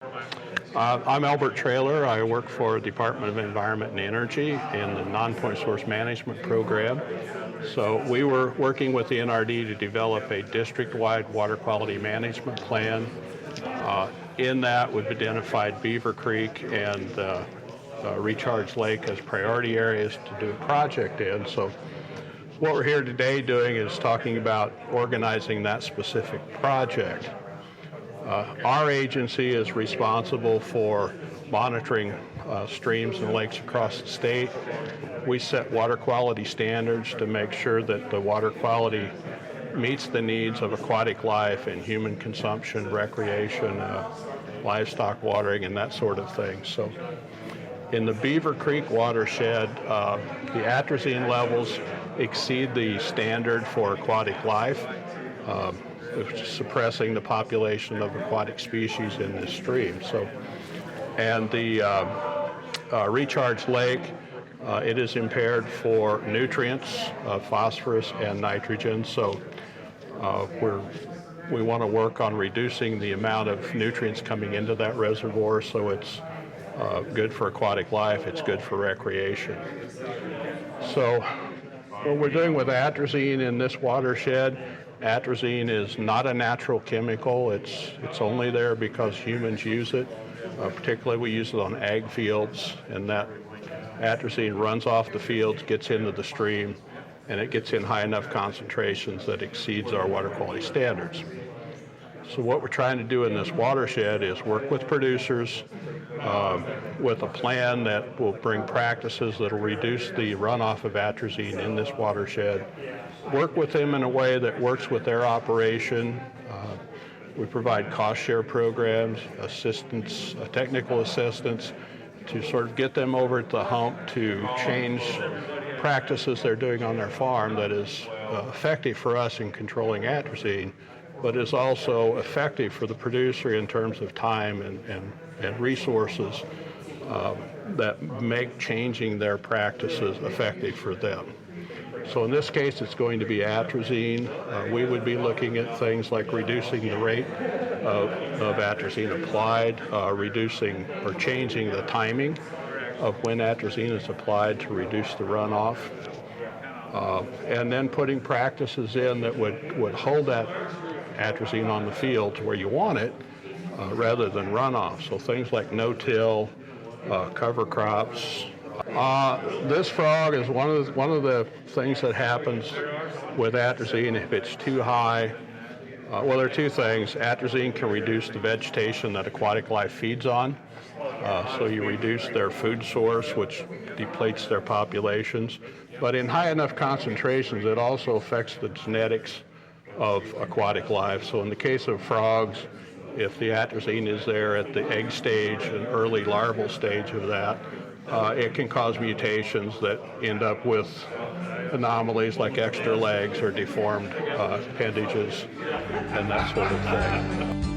I'm Elbert Traylor. I work for the Department of Environment and Energy in the Nonpoint Source Management Program. So we were working with the NRD to develop a district-wide water quality management plan. In that, we've identified Beaver Creek and Recharge Lake as priority areas to do a project in. So what we're here today doing is talking about organizing that specific project. Our agency is responsible for monitoring streams and lakes across the state. We set water quality standards to make sure that the water quality meets the needs of aquatic life and human consumption, recreation, livestock watering, and that sort of thing. So in the Beaver Creek watershed, the atrazine levels exceed the standard for aquatic life, suppressing the population of aquatic species in this stream. So, and the Recharge Lake, it is impaired for nutrients, phosphorus and nitrogen. So we want to work on reducing the amount of nutrients coming into that reservoir, so it's good for aquatic life, it's good for recreation. So what we're doing with atrazine in this watershed, atrazine is not a natural chemical. It's only there because humans use it. Particularly we use it on ag fields, and that atrazine runs off the fields, gets into the stream, and it gets in high enough concentrations that exceeds our water quality standards. So what we're trying to do in this watershed is work with producers with a plan that will bring practices that will reduce the runoff of atrazine in this watershed, work with them in a way that works with their operation. We provide cost share programs, assistance, technical assistance to sort of get them over the hump to change practices they're doing on their farm that is effective for us in controlling atrazine, but is also effective for the producer in terms of time and resources that make changing their practices effective for them. So in this case, it's going to be atrazine. We would be looking at things like reducing the rate of atrazine applied, reducing or changing the timing of when atrazine is applied to reduce the runoff, and then putting practices in that would hold that atrazine on the field to where you want it rather than runoff. So things like no-till, cover crops. This frog is one of the things that happens with atrazine if it's too high. Well, there are two things. Atrazine can reduce the vegetation that aquatic life feeds on, so you reduce their food source, which depletes their populations. But in high enough concentrations, it also affects the genetics of aquatic life. So in the case of frogs, if the atrazine is there at the egg stage and early larval stage of that, it can cause mutations that end up with anomalies like extra legs or deformed appendages and that sort of thing.